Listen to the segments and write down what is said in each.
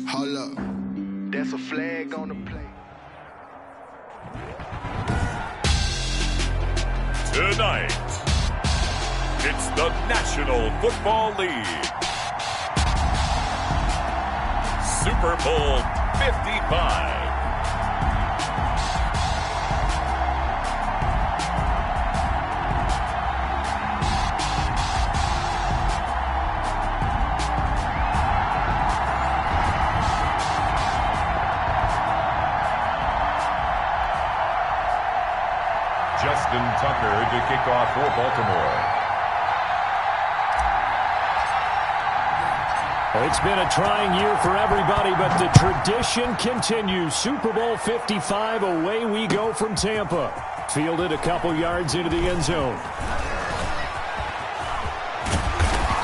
Hold up. That's a flag on the play. Tonight, it's the National Football League. Super Bowl 55. Justin Tucker to kick off for Baltimore. It's been a trying year for everybody, but the tradition continues. Super Bowl 55, away we go from Tampa. Fielded a couple yards into the end zone.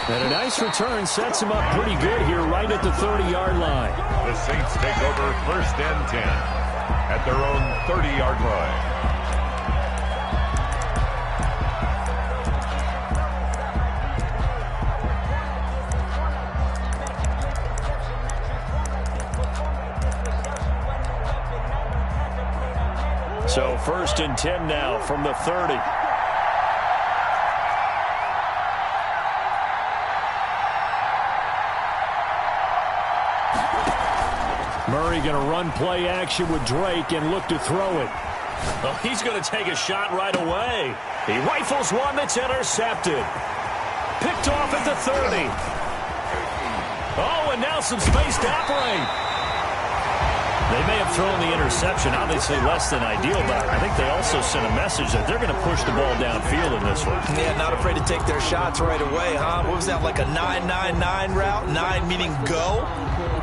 And a nice return sets him up pretty good here right at the 30-yard line. The Saints take over 1st and 10 at their own 30-yard line. So 1st and 10 now from the 30. Murray going to run play action with Drake and look to throw it. Well, he's going to take a shot right away. He rifles one that's intercepted. Picked off at the 30. Oh, and now some space to operate. They may have thrown the interception, obviously less than ideal, but I think they also sent a message that they're going to push the ball downfield in this one. Yeah, not afraid to take their shots right away, huh? What was that, like a 9-9-9 route? 9 meaning go?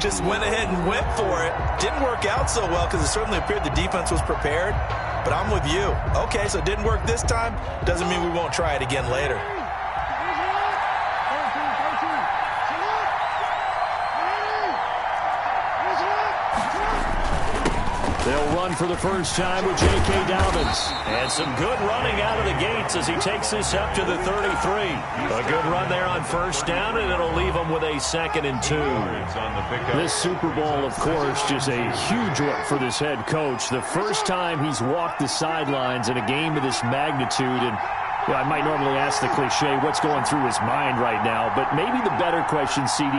Just went ahead and went for it. Didn't work out so well because it certainly appeared the defense was prepared, but I'm with you. Okay, so it didn't work this time. Doesn't mean we won't try it again later. They'll run for the first time with J.K. Dobbins. And some good running out of the gates as he takes this up to the 33. A good run there on 1st down, and it'll leave him with a 2nd and 2. This Super Bowl, of course, just a huge one for this head coach. The first time he's walked the sidelines in a game of this magnitude. And well, I might normally ask the cliche, what's going through his mind right now? But maybe the better question, CD,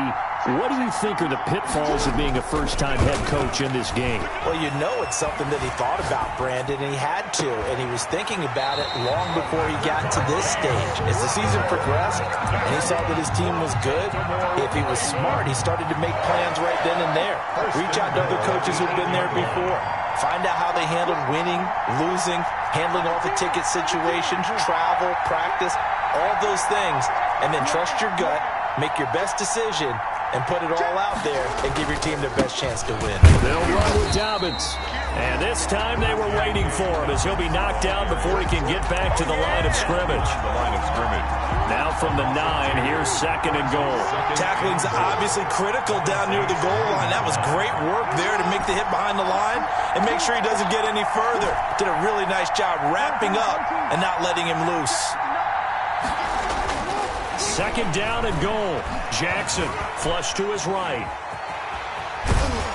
what do you think are the pitfalls of being a first-time head coach in this game? Well, you know it's something that he thought about, Brandon, and he had to. And he was thinking about it long before he got to this stage. As the season progressed and he saw that his team was good, if he was smart, he started to make plans right then and there. Reach out to other coaches who've been there before. Find out how they handled winning, losing, handling all the ticket situations, travel, practice, all those things. And then trust your gut, make your best decision, and put it all out there and give your team their best chance to win. They'll run with Dobbins. And this time they were waiting for him as he'll be knocked down before he can get back to the line of scrimmage. Now from the 9, here's 2nd and goal. Tackling's obviously critical down near the goal line. That was great work there to make the hit behind the line and make sure he doesn't get any further. Did a really nice job wrapping up and not letting him loose. 2nd down and goal. Jackson flush to his right.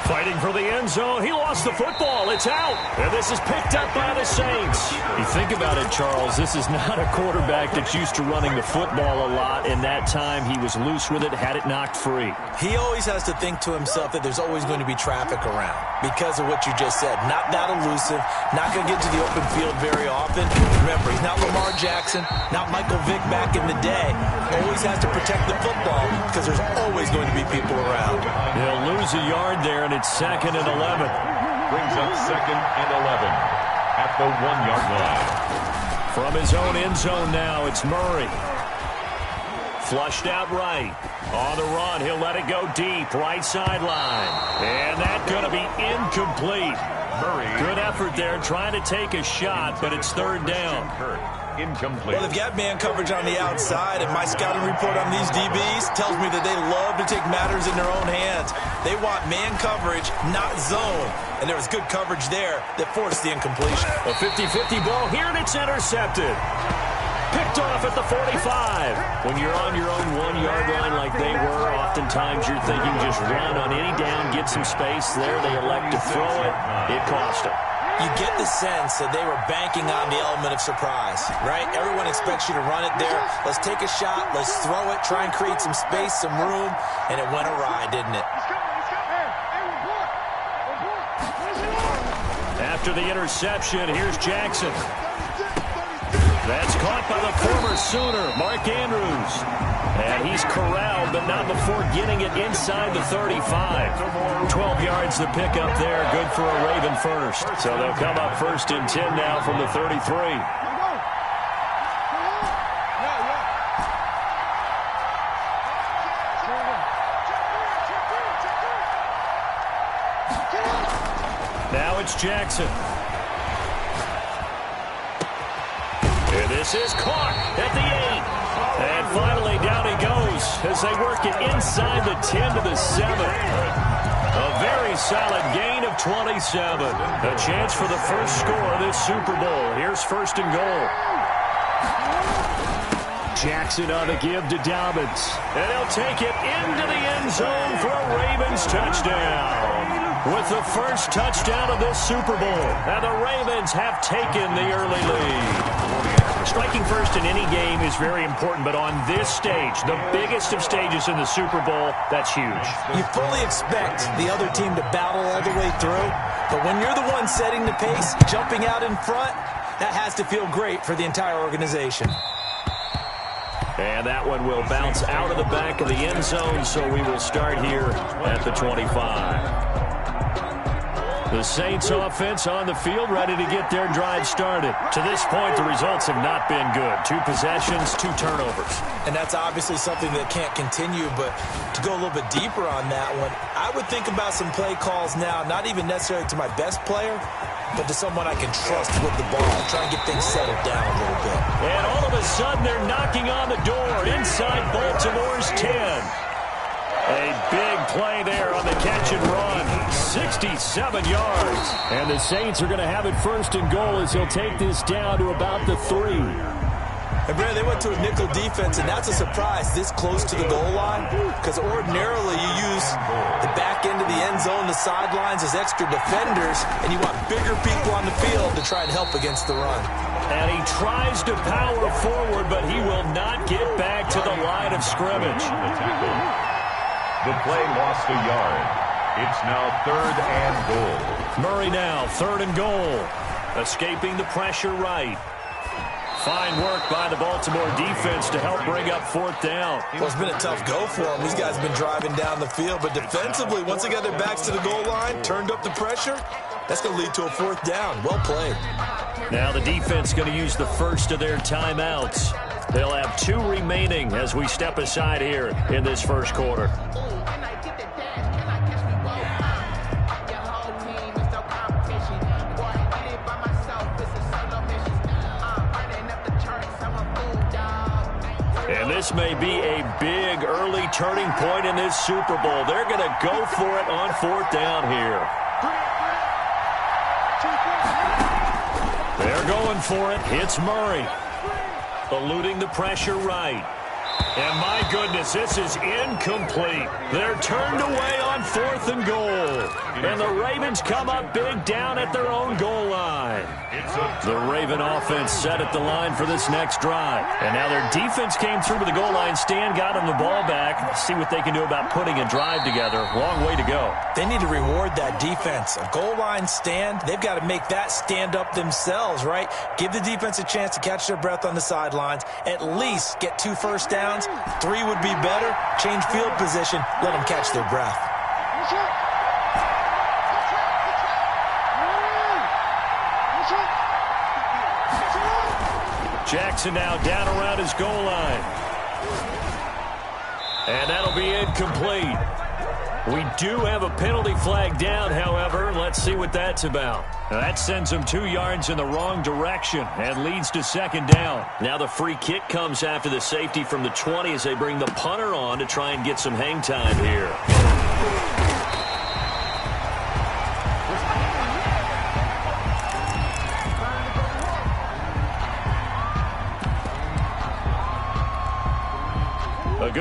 Fighting for the end zone. He lost the football. It's out. And this is picked up by the Saints. You think about it, Charles, this is not a quarterback that's used to running the football a lot. In that time, he was loose with it, had it knocked free. He always has to think to himself that there's always going to be traffic around because of what you just said. Not that elusive, not going to get to the open field very often. Remember, he's not Lamar Jackson, not Michael Vick back in the day. Always has to protect the football because there's always going to be people around. He'll lose a yard there, and it's 2nd and 11. Brings up 2nd and 11 at the 1-yard line. From his own end zone now, it's Murray. Flushed out right. On the run, he'll let it go deep, right sideline. And that's going to be incomplete. Murray. Good effort there, trying to take a shot, but it's 3rd down. Incomplete. Well, they've got man coverage on the outside, and my scouting report on these DBs tells me that they love to take matters in their own hands. They want man coverage, not zone. And there was good coverage there that forced the incompletion. A 50-50 ball here, and it's intercepted. Picked off at the 45. When you're on your own 1-yard line like they were, oftentimes you're thinking just run on any down, get some space there. They elect to throw it. It cost them. You get the sense that they were banking on the element of surprise, right? Everyone expects you to run it there. Let's take a shot. Let's throw it. Try and create some space, some room. And it went awry, didn't it? After the interception, here's Jackson. That's caught by the former Sooner, Mark Andrews. And he's corralled, but not before getting it inside the 35. 12 yards to pick up there. Good for a Raven first. So they'll come up 1st and 10 now from the 33. Now it's Jackson. And this is caught at the 8. And finally down he goes as they work it inside the 10 to the 7. A very solid gain of 27. A chance for the first score of this Super Bowl. Here's 1st and goal. Jackson on the give to Dobbins. And he'll take it into the end zone for a Ravens touchdown. With the first touchdown of this Super Bowl. And the Ravens have taken the early lead. Striking first in any game is very important, but on this stage, the biggest of stages in the Super Bowl, that's huge. You fully expect the other team to battle all the way through, but when you're the one setting the pace, jumping out in front, that has to feel great for the entire organization. And that one will bounce out of the back of the end zone, so we will start here at the 25. The Saints offense on the field, ready to get their drive started. To this point, the results have not been good. 2 possessions, 2 turnovers. And that's obviously something that can't continue, but to go a little bit deeper on that one, I would think about some play calls now, not even necessarily to my best player, but to someone I can trust with the ball. Try and get things settled down a little bit. And all of a sudden, they're knocking on the door inside Baltimore's 10. A big play there on the catch and run. 67 yards. And the Saints are going to have it 1st and goal as he'll take this down to about the 3. And, Brad, they went to a nickel defense, and that's a surprise this close to the goal line, because ordinarily you use the back end of the end zone, the sidelines as extra defenders, and you want bigger people on the field to try and help against the run. And he tries to power forward, but he will not get back to the line of scrimmage. The play lost a yard. It's now 3rd and goal. Murray now, 3rd and goal. Escaping the pressure right. Fine work by the Baltimore defense to help bring up 4th down. Well, it's been a tough go for them. These guys have been driving down the field, but defensively, once they got their backs to the goal line, turned up the pressure, that's going to lead to a 4th down. Well played. Now the defense going to use the first of their timeouts. They'll have 2 remaining as we step aside here in this first quarter. And this may be a big early turning point in this Super Bowl. They're going to go for it on 4th down here. They're going for it. It's Murray. Eluding the pressure right. And my goodness, this is incomplete. They're turned away on 4th and goal. And the Ravens come up big down at their own goal line. The Raven offense set at the line for this next drive. And now their defense came through to the goal line stand, got them the ball back. Let's see what they can do about putting a drive together. Long way to go. They need to reward that defense. A goal line stand, they've got to make that stand up themselves, right? Give the defense a chance to catch their breath on the sidelines. At least get 2 first downs. 3 would be better. Change field position. Let them catch their breath. Jackson now down around his goal line. And that'll be incomplete. We do have a penalty flag down, however. Let's see what that's about. Now that sends them 2 yards in the wrong direction and leads to 2nd down. Now the free kick comes after the safety from the 20 as they bring the punter on to try and get some hang time here.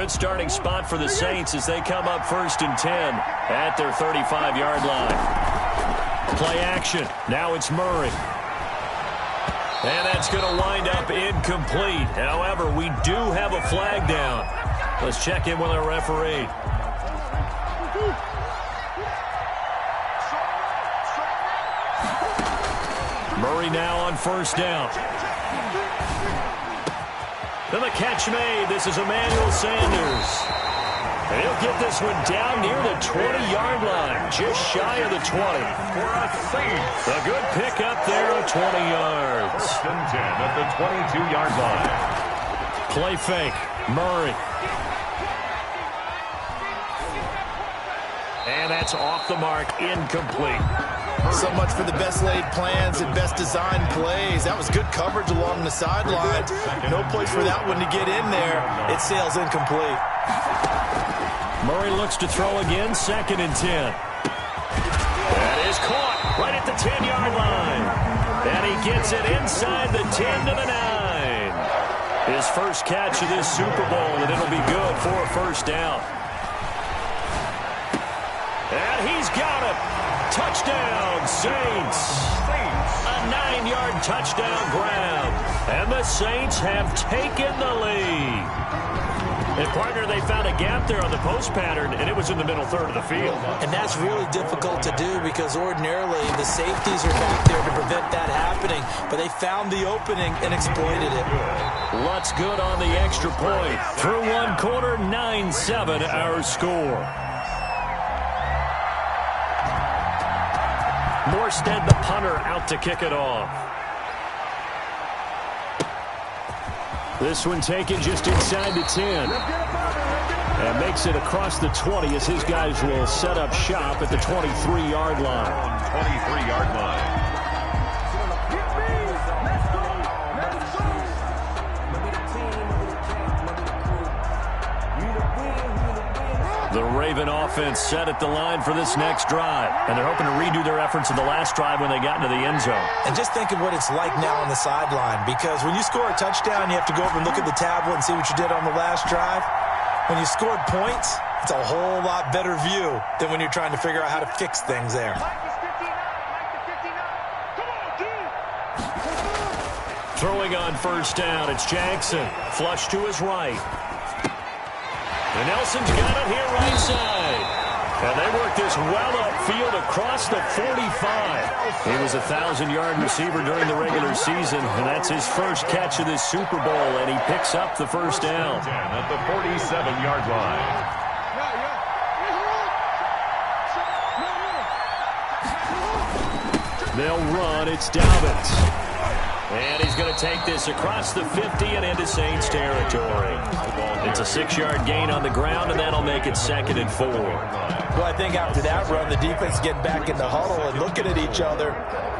good starting spot for the Saints as they come up 1st and 10 at their 35-yard line. Play action. Now it's Murray. And that's going to wind up incomplete. However, we do have a flag down. Let's check in with our referee. Murray now on 1st down. And the catch made. This is Emmanuel Sanders. And he'll get this one down near the 20-yard line, just shy of the 20. For a Saints. A good pickup there of 20 yards. 1st and 10 at the 22-yard line. Play fake. Murray. And that's off the mark, incomplete. So much for the best laid plans and best designed plays. That was good coverage along the sideline. No place for that one to get in there. It sails incomplete. Murray looks to throw again, 2nd and 10. That is caught right at the 10-yard line. And he gets it inside the 10 to the 9. His first catch of this Super Bowl, and it'll be good for a 1st down. And he's got it. Touchdown, Saints. A 9-yard touchdown grab. And the Saints have taken the lead. And, partner, they found a gap there on the post pattern, and it was in the middle third of the field. And that's really difficult to do because ordinarily the safeties are back there to prevent that happening. But they found the opening and exploited it. Lutz good on the extra point. Through one quarter, 9-7 our score. Morstead, the punter, out to kick it off. This one taken just inside the 10. And makes it across the 20 as his guys will set up shop at the 23-yard line. 23-yard line. The Raven offense set at the line for this next drive. And they're hoping to redo their efforts in the last drive when they got into the end zone. And just think of what it's like now on the sideline. Because when you score a touchdown, you have to go over and look at the tablet and see what you did on the last drive. When you scored points, it's a whole lot better view than when you're trying to figure out how to fix things there. Throwing on 1st down, it's Jackson. Flush to his right. And Nelson's got it here right side. And they work this well upfield across the 45. He was a 1,000-yard receiver during the regular season, and that's his first catch of this Super Bowl, and he picks up the 1st down. At the 47-yard line. They'll run. It's Dobbins. And he's going to take this across the 50 and into Saints territory. It's a 6-yard gain on the ground, and that'll make it 2nd and 4. Well, I think after that run, the defense getting back in the huddle and looking at each other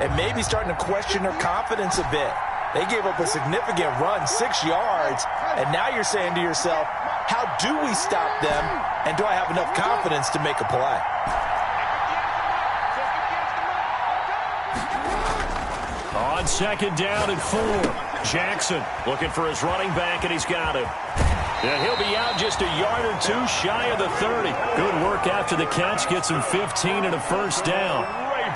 and maybe starting to question their confidence a bit. They gave up a significant run, 6 yards, and now you're saying to yourself, how do we stop them, and do I have enough confidence to make a play? On 2nd down and 4. Jackson looking for his running back, and he's got him. And he'll be out just a yard or two shy of the 30. Good work after the catch. Gets him 15 and a 1st down.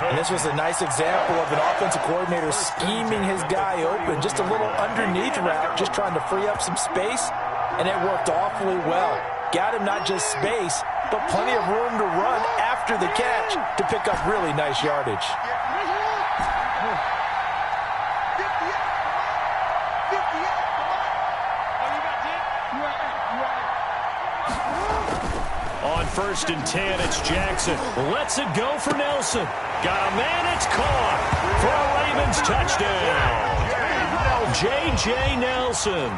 And this was a nice example of an offensive coordinator scheming his guy open. Just a little underneath route, just trying to free up some space, and it worked awfully well. Got him not just space, but plenty of room to run after the catch to pick up really nice yardage. On 1st and 10, it's Jackson. Lets it go for Nelson. Got a man, it's caught for a Ravens touchdown. J.J. Nelson,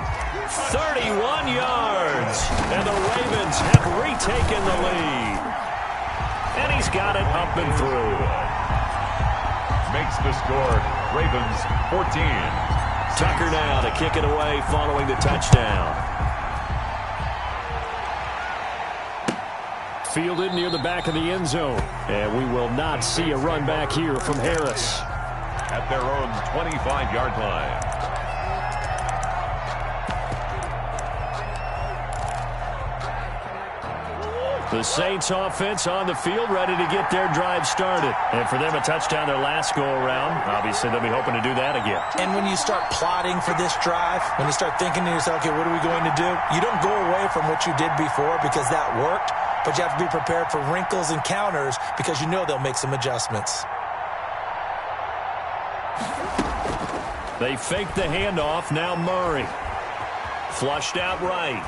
31 yards, and the Ravens have retaken the lead. And he's got it up and through. Makes the score, Ravens 14. Tucker now to kick it away following the touchdown. Fielded near the back of the end zone. And we will not see a run back here from Harris. At their own 25-yard line. The Saints offense on the field, ready to get their drive started. And for them, a touchdown their last go-around. Obviously, they'll be hoping to do that again. And when you start plotting for this drive, when you start thinking to yourself, okay, what are we going to do? You don't go away from what you did before because that worked, but you have to be prepared for wrinkles and counters because you know they'll make some adjustments. They fake the handoff. Now Murray. Flushed out right.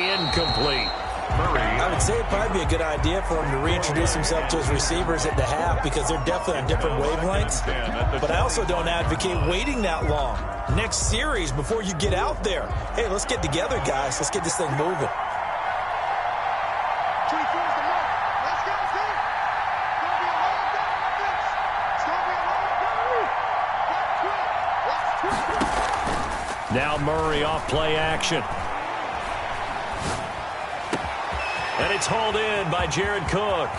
Incomplete. I would say it'd probably be a good idea for him to reintroduce himself to his receivers at the half because they're definitely on different wavelengths. But I also don't advocate waiting that long. Next series before you get out there. Hey, let's get together, guys. Let's get this thing moving. Now Murray off play action. And it's hauled in by Jared Cook.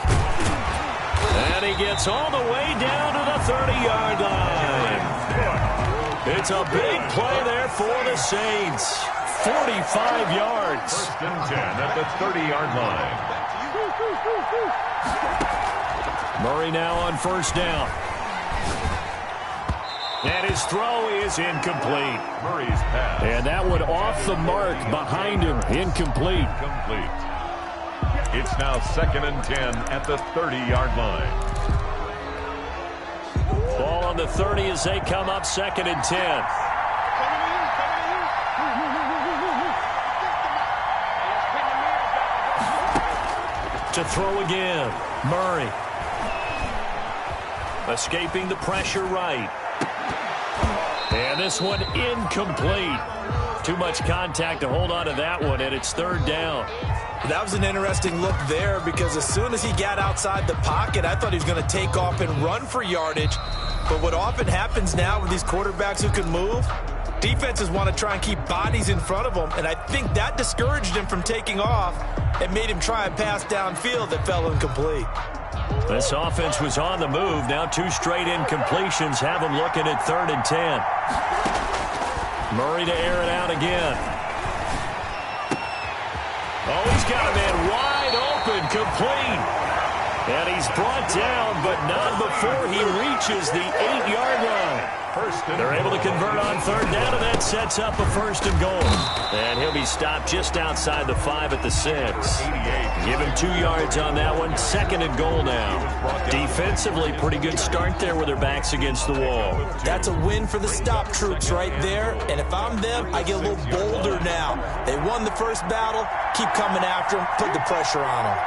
And he gets all the way down to the 30-yard line. It's a big play there for the Saints. 45 yards. First and 10 at the 30-yard line. Murray now on first down. And his throw is incomplete. Murray's pass. And that one off the mark behind him. Incomplete. It's now 2nd and 10 at the 30-yard line. Ball on the 30 as they come up 2nd and 10. To throw again. Murray. Escaping the pressure right. And this one incomplete. Too much contact to hold on to that one, and it's 3rd down. That was an interesting look there because as soon as he got outside the pocket, I thought he was going to take off and run for yardage. But what often happens now with these quarterbacks who can move, defenses want to try and keep bodies in front of them, and I think that discouraged him from taking off and made him try a pass downfield that fell incomplete. This offense was on the move. Now 2 straight incompletions have them looking at 3rd and 10. Murray to air it out again. Oh, he's got a man wide open, complete. And he's brought down, but not before he reaches the 8-yard line. They're able to convert on 3rd down, and that sets up a 1st and goal. And he'll be stopped just outside the 5 at the 6. Give him 2 yards on that one. 2nd and goal now. Defensively, pretty good start there with their backs against the wall. That's a win for the stop troops right there. And if I'm them, I get a little bolder now. They won the first battle. Keep coming after them. Put the pressure on them.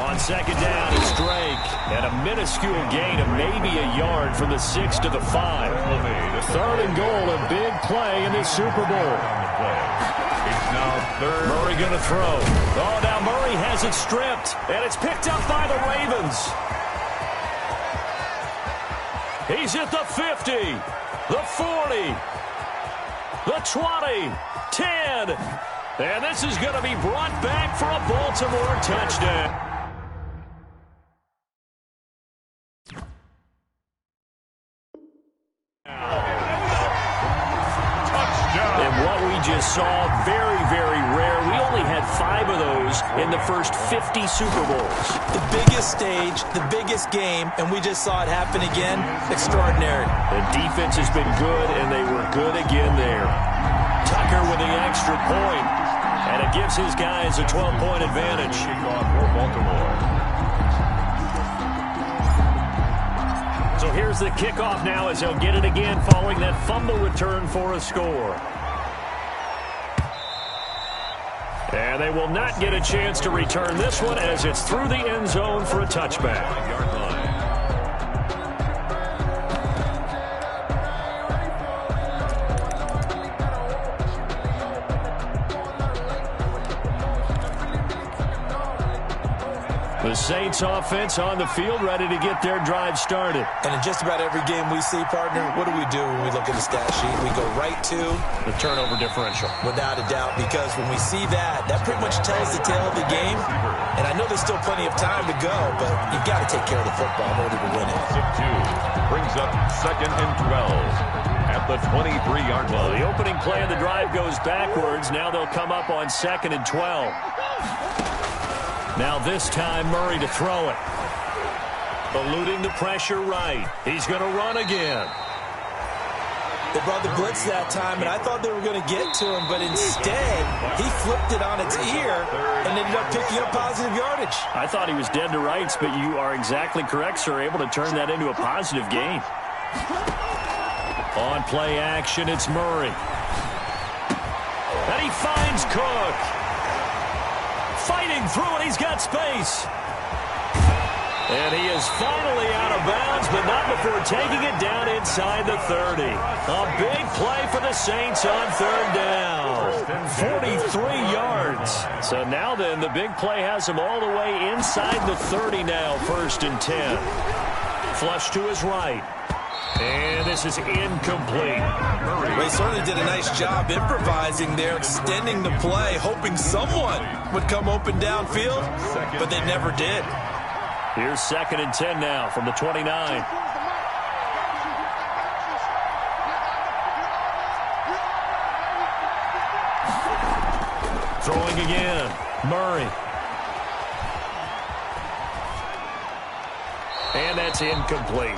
On 2nd down, it's Drake. And a minuscule gain of maybe a yard from the 6 to the 5. 3rd and goal, a big play in this Super Bowl. It's now 3rd. Murray going to throw. Oh, now Murray has it stripped. And it's picked up by the Ravens. He's at the 50, the 40, the 20, 10. And this is going to be brought back for a Baltimore touchdown. And what we just saw, very, very rare. We only had 5 of those in the first 50 Super Bowls. The biggest stage, the biggest game, and we just saw it happen again. Extraordinary. The defense has been good, and they were good again there. Tucker with the extra point, and it gives his guys a 12-point advantage. For Baltimore. So here's the kickoff now as they'll get it again following that fumble return for a score. And they will not get a chance to return this one as it's through the end zone for a touchback. 5-yard line. The Saints offense on the field ready to get their drive started. And in just about every game we see, partner, what do we do when we look at the stat sheet? We go right to the turnover differential. Without a doubt, because when we see that, that pretty much tells the tale of the game. And I know there's still plenty of time to go, but you've got to take care of the football in order to win it. 6-2 brings up 2nd and 12 at the 23-yard Well, line. the opening play of the drive goes backwards. Now they'll come up on 2nd and 12. Now this time Murray to throw it. Eluding the pressure right. He's going to run again. They brought the blitz that time, and I thought they were going to get to him, but instead he flipped it on its ear and ended up picking up positive yardage. I thought he was dead to rights, but you are exactly correct, sir. Able to turn that into a positive gain. On play action, it's Murray. And he finds Cook. Fighting through it, he's got space. And he is finally out of bounds, but not before taking it down inside the 30. A big play for the Saints on 3rd down. 43 yards. So now then, the big play has him all the way inside the 30 now, 1st and 10. Flush to his right. And this is incomplete. They certainly did a nice job improvising there, extending the play, hoping someone would come open downfield, but they never did. Here's 2nd and 10 now from the 29. Throwing again. Murray. And that's incomplete.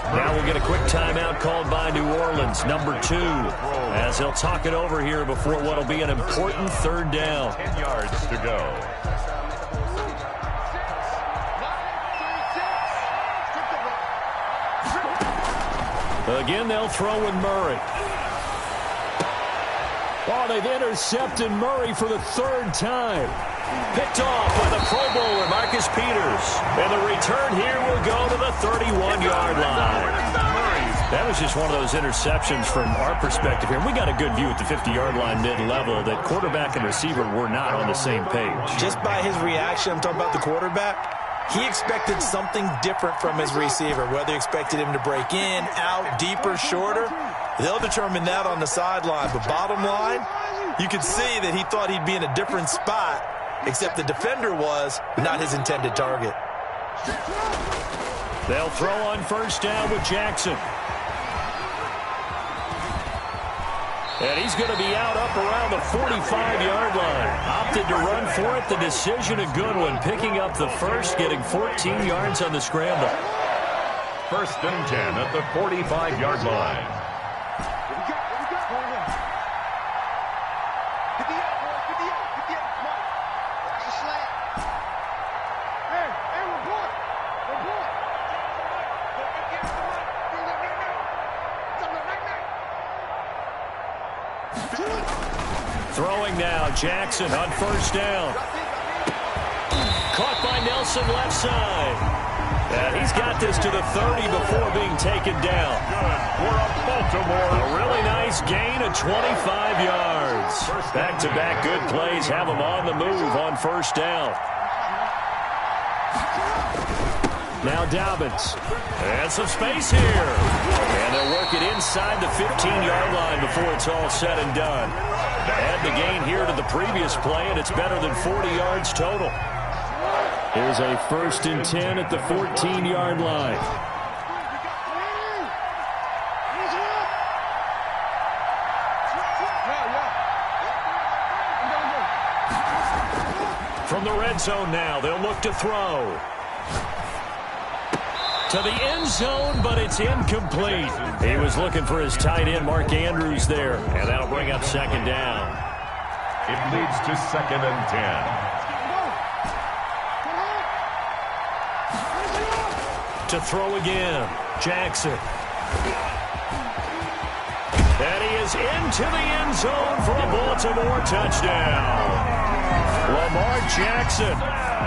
Now we'll get a quick timeout called by New Orleans, number 2, as they'll talk it over here before what will be an important 3rd down. 10 yards to go. Again, they'll throw in Murray. Oh, they've intercepted Murray for the 3rd time. Picked off by the Pro Bowler, Marcus Peters. And the return here will go to the 31-yard line. That was just one of those interceptions from our perspective here. We got a good view at the 50-yard line mid-level that quarterback and receiver were not on the same page. Just by his reaction, I'm talking about the quarterback, he expected something different from his receiver, whether he expected him to break in, out, deeper, shorter. They'll determine that on the sideline. But bottom line, you could see that he thought he'd be in a different spot, except the defender was not his intended target. They'll throw on 1st down with Jackson. And he's going to be out up around the 45-yard line. Opted to run for it. The decision a good one. Picking up the first, getting 14 yards on the scramble. 1st and 10 at the 45-yard line. Throwing now, Jackson on 1st down. Caught by Nelson left side. And he's got this to the 30 before being taken down. For a Baltimore. A really nice gain of 25 yards. Back-to-back good plays have him on the move on 1st down. Now Dobbins. And some space here. And they'll work it inside the 15-yard line before it's all said and done. Add the gain here to the previous play, and it's better than 40 yards total. Here's a 1st and 10 at the 14-yard line. From the red zone now, they'll look to throw. To the end zone, but it's incomplete. He was looking for his tight end, Mark Andrews, there. And that'll bring up 2nd down. It leads to 2nd and 10. To throw again, Jackson. And he is into the end zone for a Baltimore touchdown. Lamar Jackson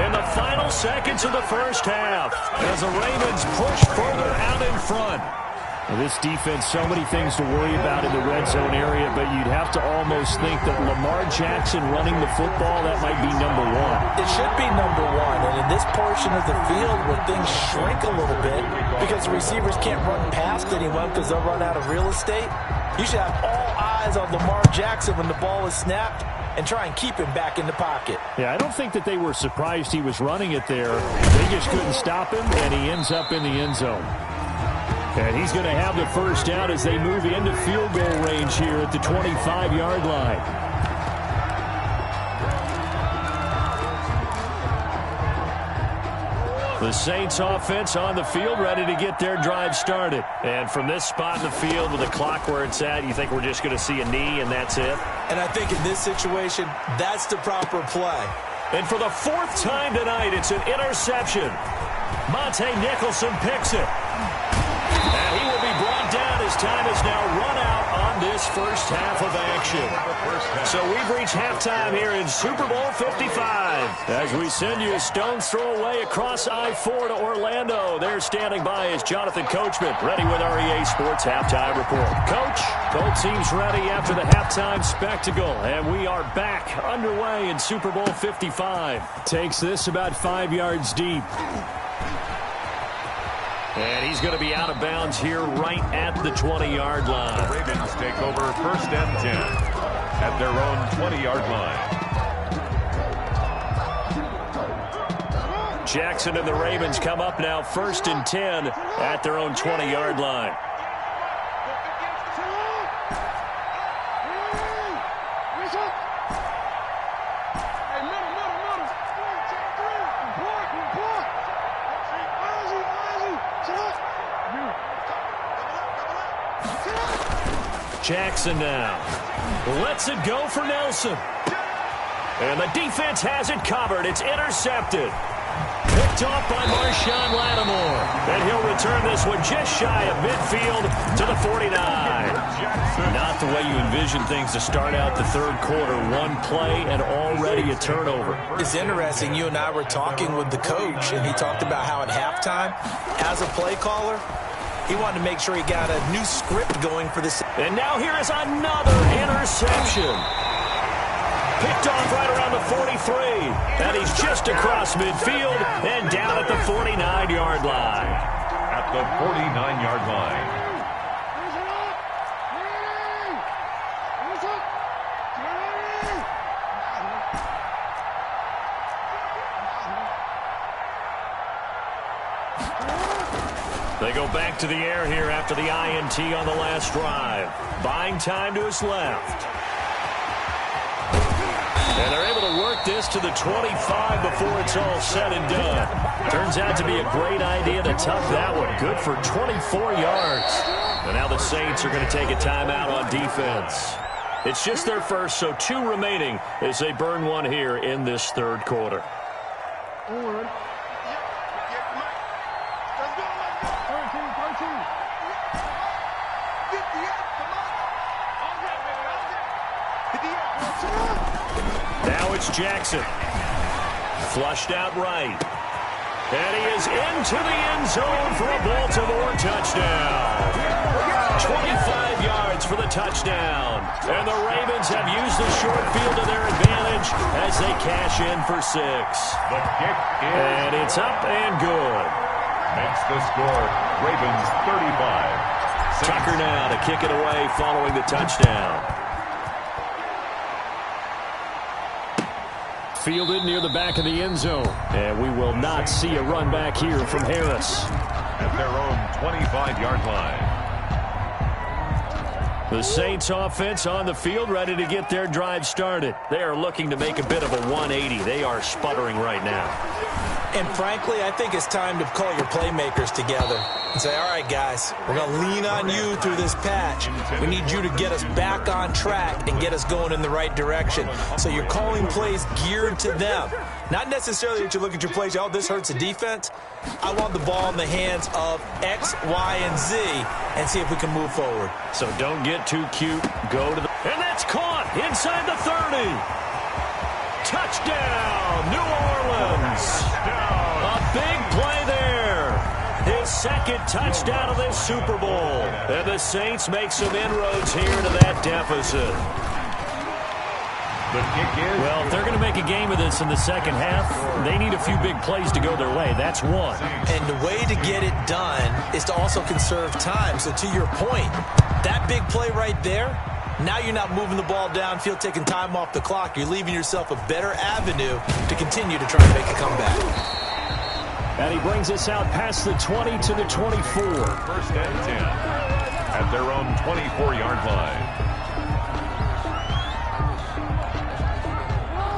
in the final seconds of the 1st half as the Ravens push further out in front. Well, this defense, so many things to worry about in the red zone area, but you'd have to almost think that Lamar Jackson running the football, that might be number 1. It should be number 1, and in this portion of the field where things shrink a little bit because the receivers can't run past anyone because they'll run out of real estate, you should have all eyes on Lamar Jackson when the ball is snapped and try and keep him back in the pocket. Yeah, I don't think that they were surprised he was running it there. They just couldn't stop him, and he ends up in the end zone. And he's going to have the first down as they move into field goal range here at the 25-yard line. The Saints offense on the field, ready to get their drive started. And from this spot in the field with the clock where it's at, you think we're just going to see a knee and that's it? And I think in this situation, that's the proper play. And for the fourth time tonight, it's an interception. Monte Nicholson picks it. And he will be brought down as time is now run out on this first half of action. So we've reached halftime here in Super Bowl 55. As we send you a stone's throw away across I-4 to Orlando. There standing by is Jonathan Coachman, ready with our EA Sports Halftime Report. Coach, both teams ready after the halftime spectacle. And we are back underway in Super Bowl 55. Takes this about 5 yards deep. And he's going to be out of bounds here right at the 20-yard line. The Ravens take over first and 10 at their own 20-yard line. Jackson and the Ravens come up now first and 10 at their own 20-yard line. Jackson now lets it go for Nelson. And the defense has it covered. It's intercepted. Picked off by Marshawn Lattimore. And he'll return this one just shy of midfield to the 49. Not the way you envision things to start out the third quarter. One play and already a turnover. It's interesting. You and I were talking with the coach, and he talked about how at halftime, as a play caller, he wanted to make sure he got a new script going for this. And now here is another interception. Picked off right around the 43. And he's just across midfield and down at the 49-yard line. At the 49-yard line. They go back to the air here after the INT on the last drive. Buying time to his left. And they're able to work this to the 25 before it's all said and done. Turns out to be a great idea to tuck that one. Good for 24 yards. And now the Saints are going to take a timeout on defense. It's just their first, so 2 remaining as they burn one here in this third quarter. Now it's Jackson. Flushed out right. And he is into the end zone for a Baltimore touchdown. 25 yards for the touchdown. And the Ravens have used the short field to their advantage as they cash in for 6. The kick is... And it's up and good. Makes the score Ravens 35. Tucker now to kick it away following the touchdown. Fielded near the back of the end zone. And we will not see a run back here from Harris. At their own 25-yard line. The Saints offense on the field ready to get their drive started. They are looking to make a bit of a 180. They are sputtering right now. And frankly, I think it's time to call your playmakers together and say, all right, guys, we're going to lean on you through this patch. We need you to get us back on track and get us going in the right direction. So you're calling plays geared to them. Not necessarily that you look at your plays, oh, this hurts the defense. I want the ball in the hands of X, Y, and Z and see if we can move forward. So don't get too cute. Go to the... And that's caught inside the 30. Touchdown, New Orleans. A big play there. His second touchdown of this Super Bowl. And the Saints make some inroads here to that deficit. The kick is... Well, if they're going to make a game of this in the second half, they need a few big plays to go their way. That's one. And the way to get it done is to also conserve time. So to your point, that big play right there, now you're not moving the ball downfield, taking time off the clock. You're leaving yourself a better avenue to continue to try and make a comeback. And he brings us out past the 20 to the 24. First and 10 at their own 24-yard line.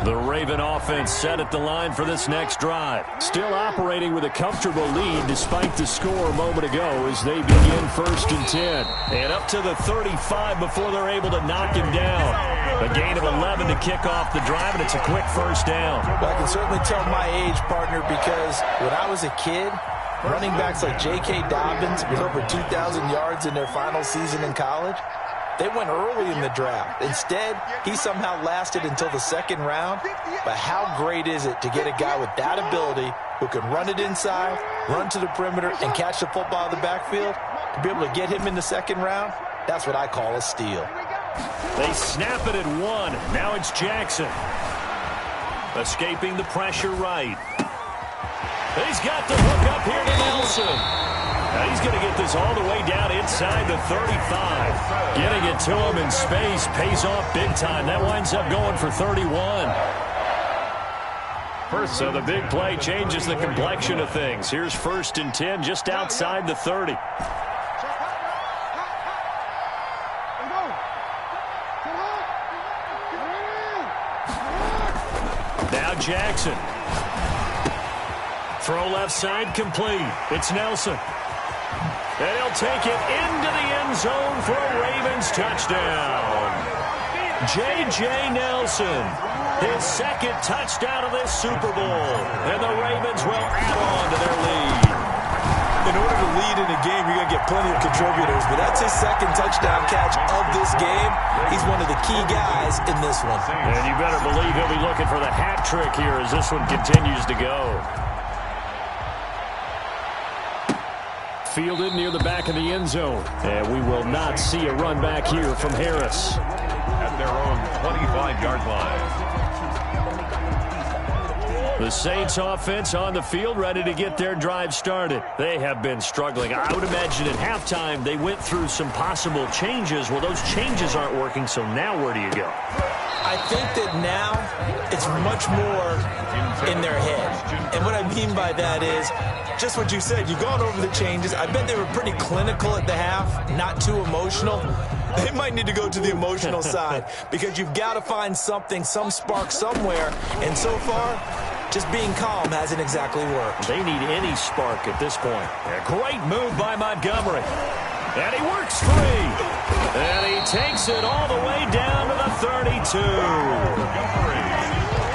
The Raven offense set at the line for this next drive. Still operating with a comfortable lead despite the score a moment ago as they begin 1st and 10. And up to the 35 before they're able to knock him down. A gain of 11 to kick off the drive, and it's a quick first down. Well, I can certainly tell my age, partner, because when I was a kid, running backs like J.K. Dobbins with over 2,000 yards in their final season in college, they went early in the draft. Instead, he somehow lasted until the 2nd round. But how great is it to get a guy with that ability who can run it inside, run to the perimeter, and catch the football in the backfield? To be able to get him in the 2nd round, that's what I call a steal. They snap it at 1. Now it's Jackson. Escaping the pressure right. He's got the hook up here to Nelson. Now he's going to get this all the way down inside the 35. Getting it to him in space pays off big time. That winds up going for 31. So the big play changes the complexion of things. Here's 1st and 10 just outside the 30. Now Jackson. Throw left side complete. It's Nelson. And he'll take it into the end zone for a Ravens touchdown. J.J. Nelson, his 2nd touchdown of this Super Bowl. And the Ravens will add on to their lead. In order to lead in a game, you're going to get plenty of contributors, but that's his 2nd touchdown catch of this game. He's one of the key guys in this one. And you better believe he'll be looking for the hat trick here as this one continues to go. Fielded near the back of the end zone. And we will not see a run back here from Harris. At their own 25-yard line. The Saints offense on the field ready to get their drive started. They have been struggling. I would imagine at halftime they went through some possible changes. Well, those changes aren't working, so now where do you go? I think that now it's much more in their head. And what I mean by that is just what you said. You've gone over the changes. I bet they were pretty clinical at the half, not too emotional. They might need to go to the emotional side because you've got to find something, some spark somewhere. And so far, just being calm hasn't exactly worked. They need any spark at this point. A great move by Montgomery. And he works free. And he takes it all the way down to the 32.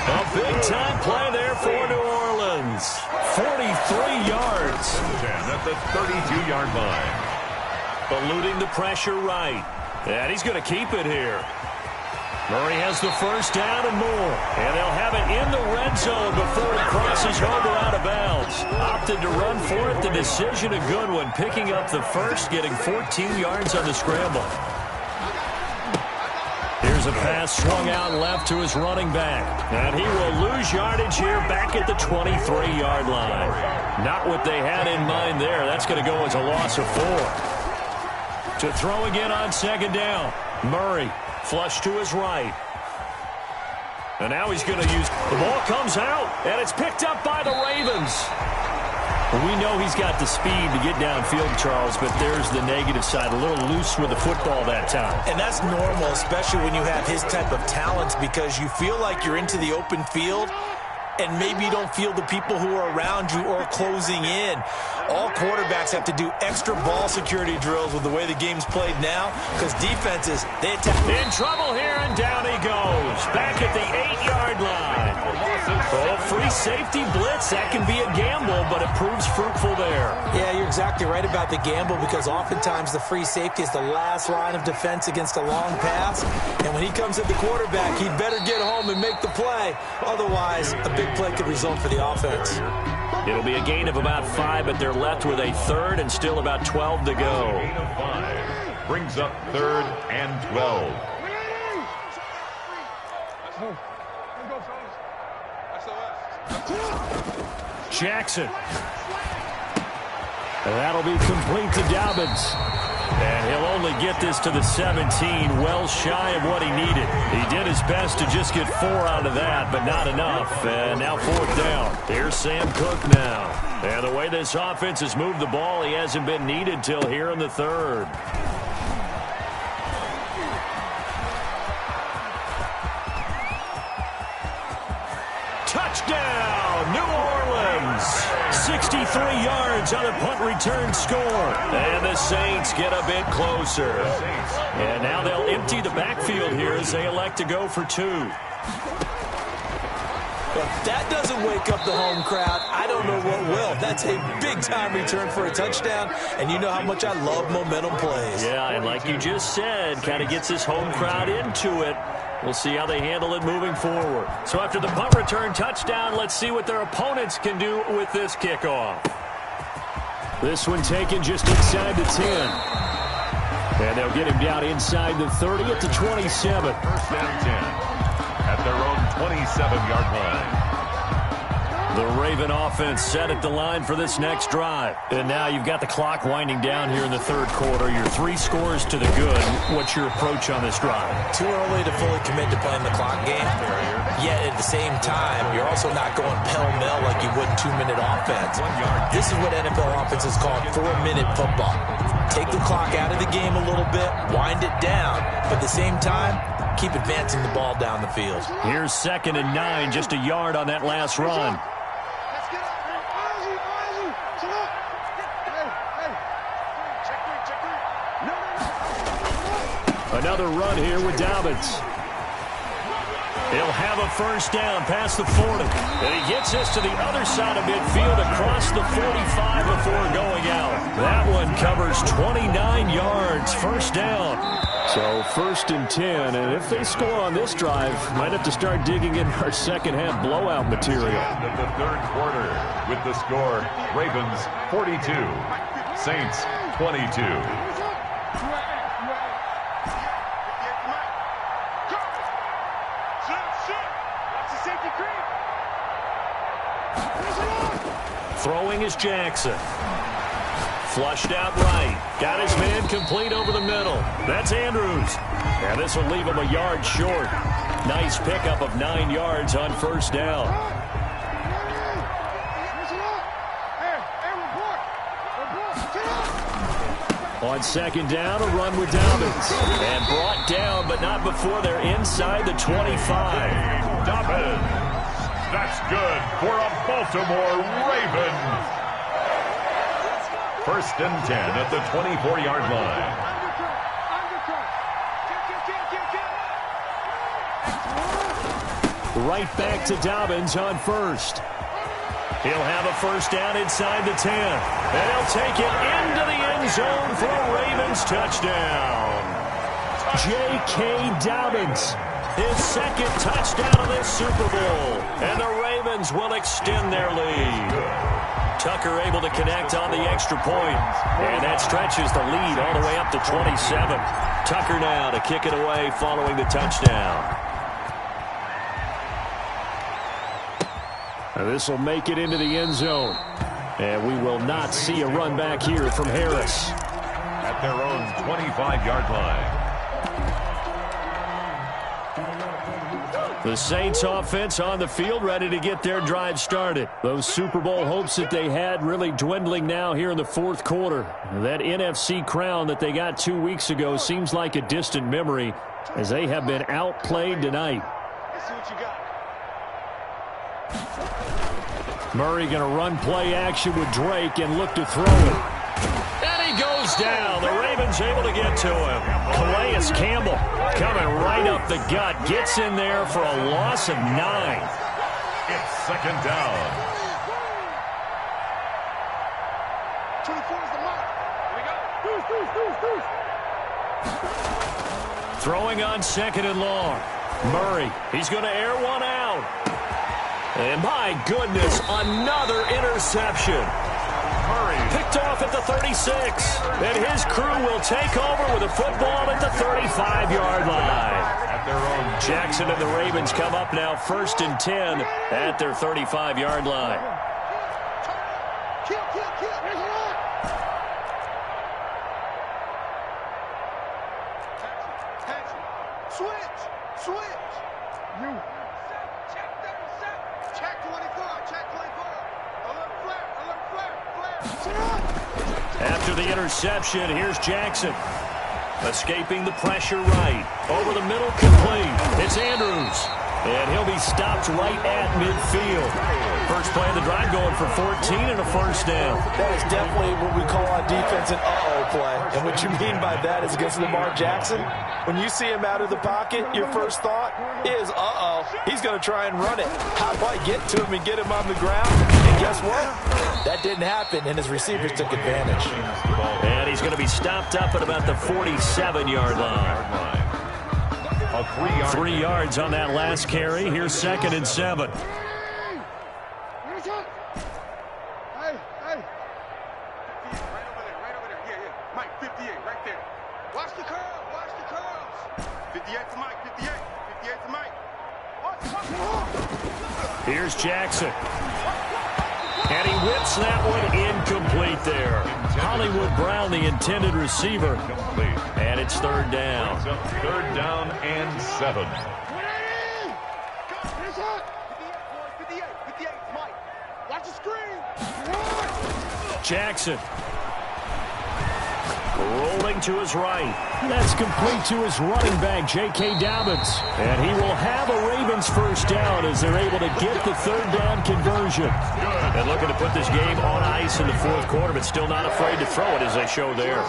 A big-time play there for New Orleans. 43 yards. At the 32-yard line. Eluding the pressure right. And he's going to keep it here. Murray has the first down and more. And they'll have it in the red zone before he crosses over out of bounds. Opted to run for it. The decision a good one. Picking up the first, getting 14 yards on the scramble. Here's a pass swung out left to his running back. And he will lose yardage here back at the 23-yard line. Not what they had in mind there. That's going to go as a loss of 4. To throw again on 2nd down. Murray. Flush to his right. And now he's going to use... The ball comes out, and it's picked up by the Ravens. We know he's got the speed to get downfield, Charles, but there's the negative side. A little loose with the football that time. And that's normal, especially when you have his type of talents, because you feel like you're into the open field, and maybe you don't feel the people who are around you or closing in. All quarterbacks have to do extra ball security drills with the way the game's played now, because defenses, they attack. In trouble here, and down he goes. Back at the 8-yard line. Oh, free safety blitz. That can be a gamble, but it proves fruitful there. Yeah, you're exactly right about the gamble, because oftentimes the free safety is the last line of defense against a long pass. And when he comes at the quarterback, he'd better get home and make the play. Otherwise, a big play could result for the offense. It'll be a gain of about 5, but they're left with a 3rd and still about 12 to go. Gain of 5 brings up 3rd and 12. Jackson. And that'll be complete to Dobbins. And he'll only get this to the 17, well shy of what he needed. He did his best to just get 4 out of that, but not enough. And now 4th down. Here's Sam Cook now. And the way this offense has moved the ball, he hasn't been needed till here in the 3rd. Touchdown, New Orleans. 63 yards on a punt return score. And the Saints get a bit closer. And now they'll empty the backfield here as they elect to go for 2. If that doesn't wake up the home crowd, I don't know what will. That's a big-time return for a touchdown, and you know how much I love momentum plays. Yeah, and like you just said, kind of gets this home crowd into it. We'll see how they handle it moving forward. So after the punt return touchdown, let's see what their opponents can do with this kickoff. This one taken just inside the 10. And they'll get him down inside the 30 at the 27. First down 10 at their own 27-yard line. The Raven offense set at the line for this next drive. And now you've got the clock winding down here in the 3rd quarter. Your 3 scores to the good. What's your approach on this drive? Too early to fully commit to playing the clock game. Yet at the same time, you're also not going pell-mell like you would in 2-minute offense. This is what NFL offenses call 4-minute football. Take the clock out of the game a little bit, wind it down, but at the same time, keep advancing the ball down the field. Here's 2nd and 9, just a yard on that last run. Another run here with Dobbins. He'll have a first down past the 40. And he gets this to the other side of midfield across the 45 before going out. That one covers 29 yards, first down. So 1st and 10, and if they score on this drive, might have to start digging in our second-half blowout material. End of the 3rd quarter with the score, Ravens 42, Saints 22. Throwing is Jackson. Flushed out right. Got his man complete over the middle. That's Andrews. And this will leave him a yard short. Nice pickup of 9 yards on first down. On 2nd down, a run with Dobbins. And brought down, but not before they're inside the 25. Dobbins. That's good for a Baltimore Raven. 1st and 10 at the 24-yard line. Right back to Dobbins on 1st. He'll have a first down inside the 10. And he'll take it into the end zone for a Ravens touchdown. J.K. Dobbins. His 2nd touchdown of this Super Bowl. And the Ravens will extend their lead. Tucker able to connect on the extra point. And that stretches the lead all the way up to 27. Tucker now to kick it away following the touchdown. And this will make it into the end zone. And we will not see a run back here from Harris. At their own 25-yard line. The Saints offense on the field ready to get their drive started. Those Super Bowl hopes that they had really dwindling now here in the 4th quarter. That NFC crown that they got 2 weeks ago seems like a distant memory as they have been outplayed tonight. Let's see what you got. Murray going to run play action with Drake and look to throw it. And he goes down. The Ravens able to get to him. Calais Campbell coming right up the gut. Gets in there for a loss of 9. It's 2nd down. 24 is the mark. Here we go. Throwing on 2nd and long. Murray, he's going to air one out. And my goodness, another interception. Murray picked off at the 36. And his crew will take over with a football at the 35-yard line. At their own. Jackson and the Ravens come up now 1st and 10 at their 35-yard line. Kill. Here's a run. After the interception, here's Jackson. Escaping the pressure right. Over the middle, complete. It's Andrews. And he'll be stopped right at midfield. First play of the drive going for 14 and a first down. That is definitely what we call on defense an uh-oh play. And what you mean by that is against Lamar Jackson, when you see him out of the pocket, your first thought is, uh-oh, he's going to try and run it. How do I get to him and get him on the ground? And guess what? That didn't happen, and his receivers took advantage. And he's going to be stopped up at about the 47-yard line. 3 yards on that last carry. Here's 2nd and 7. Hey, hey. 58, right over there. Yeah. Mike, 58, right there. Watch the curls. 58 to Mike, 58 to Mike. Here's Jackson. And he whips that one incomplete there. Hollywood Brown, the intended receiver. And it's 3rd down. 3rd down and 7. 58, Mike. Watch the screen. Jackson. Rolling to his right. That's complete to his running back, J.K. Dobbins. And he will have a Ravens first down as they're able to get the 3rd down conversion. And looking to put this game on ice in the 4th quarter, but still not afraid to throw it as they show there.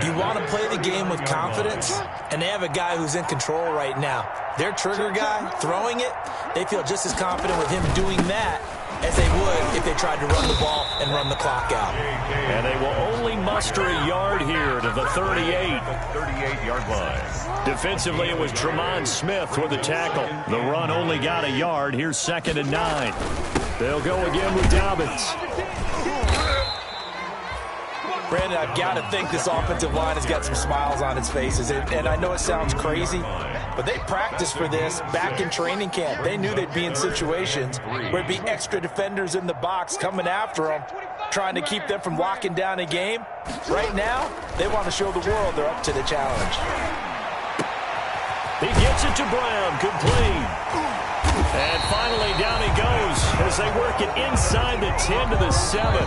You want to play the game with confidence, and they have a guy who's in control right now. Their trigger guy, throwing it, they feel just as confident with him doing that as they would if they tried to run the ball and run the clock out. And they will only muster a yard here to the 38. 38-yard line. Defensively, it was Tremont Smith with the tackle. The run only got a yard. Here's 2nd and 9. They'll go again with Dobbins. Brandon, I've got to think this offensive line has got some smiles on its faces. And I know it sounds crazy, but they practiced for this back in training camp. They knew they'd be in situations where there'd be extra defenders in the box coming after them, trying to keep them from locking down a game. Right now, they want to show the world they're up to the challenge. He gets it to Brown, complete. And finally, down he goes as they work it inside the 10 to the 7.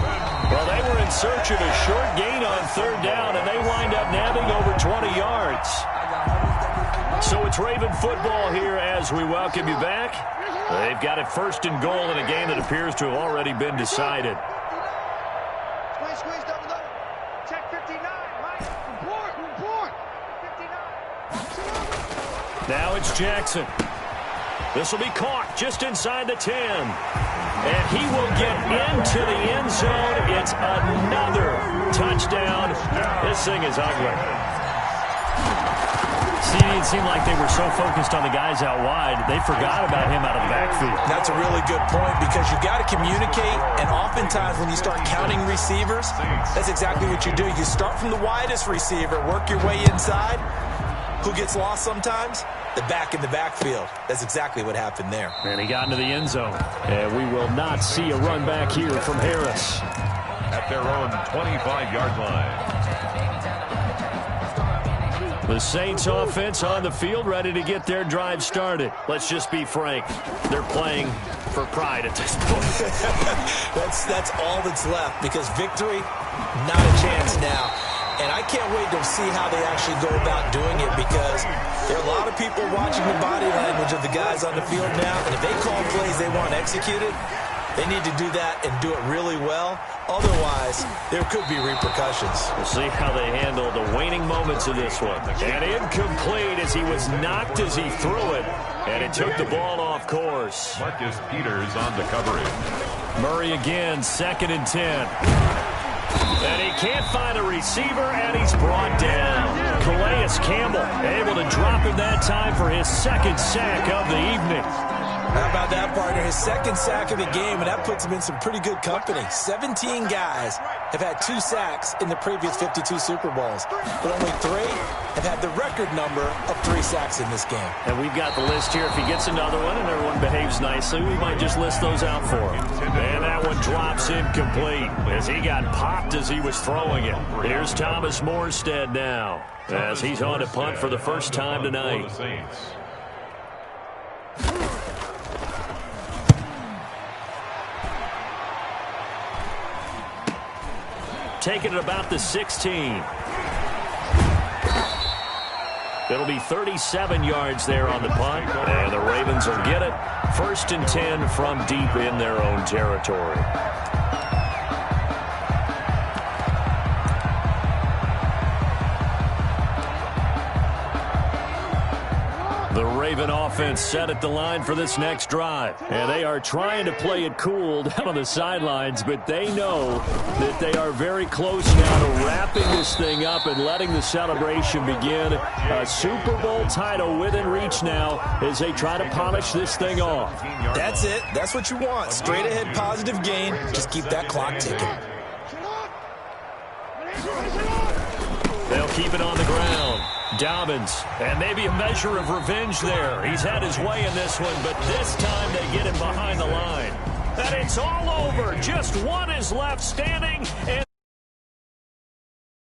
Well, they were in search of a short gain on 3rd down, and they wind up nabbing over 20 yards. So it's Raven football here as we welcome you back. They've got it 1st and goal in a game that appears to have already been decided. Squeeze, double. Check 59, Mike. Report. 59. Now it's Jackson. This will be caught just inside the 10. And he will get into the end zone. It's another touchdown. This thing is ugly. See, it seemed like they were so focused on the guys out wide, they forgot about him out of the backfield. That's a really good point because you've got to communicate, and oftentimes when you start counting receivers, that's exactly what you do. You start from the widest receiver, work your way inside. Who gets lost sometimes? The back in the backfield. That's exactly what happened there. And he got into the end zone. And we will not see a run back here from Harris. At their own 25-yard line. The Saints offense on the field, ready to get their drive started. Let's just be frank. They're playing for pride at this point. That's all that's left because victory, not a chance now. And I can't wait to see how they actually go about doing it because there are a lot of people watching the body language of the guys on the field now. And if they call plays they want executed, they need to do that and do it really well. Otherwise, there could be repercussions. We'll see how they handle the waning moments of this one. And incomplete as he was knocked as he threw it. And it took the ball off course. Marcus Peters on the coverage. Murray again, 2nd and 10. And he can't find a receiver, and he's brought down. Calais Campbell able to drop him that time for his 2nd sack of the evening. How about that, partner? His 2nd sack of the game, and that puts him in some pretty good company. 17 guys have had 2 sacks in the previous 52 Super Bowls, but only 3 have had the record number of 3 sacks in this game. And we've got the list here. If he gets another one and everyone behaves nicely, we might just list those out for him. And that one drops incomplete as he got popped as he was throwing it. Here's Thomas Morstead now as he's on to punt for the first time tonight. taking it about the 16. It'll be 37 yards there on the punt, and the Ravens will get it. 1st and 10 from deep in their own territory. The Raven offense set at the line for this next drive. And they are trying to play it cool down on the sidelines, but they know that they are very close now to wrapping this thing up and letting the celebration begin. A Super Bowl title within reach now as they try to polish this thing off. That's it. That's what you want. Straight ahead positive gain. Just keep that clock ticking. They'll keep it on the ground. Dobbins, and maybe a measure of revenge there. He's had his way in this one, but this time they get him behind the line. And it's all over. Just one is left standing. And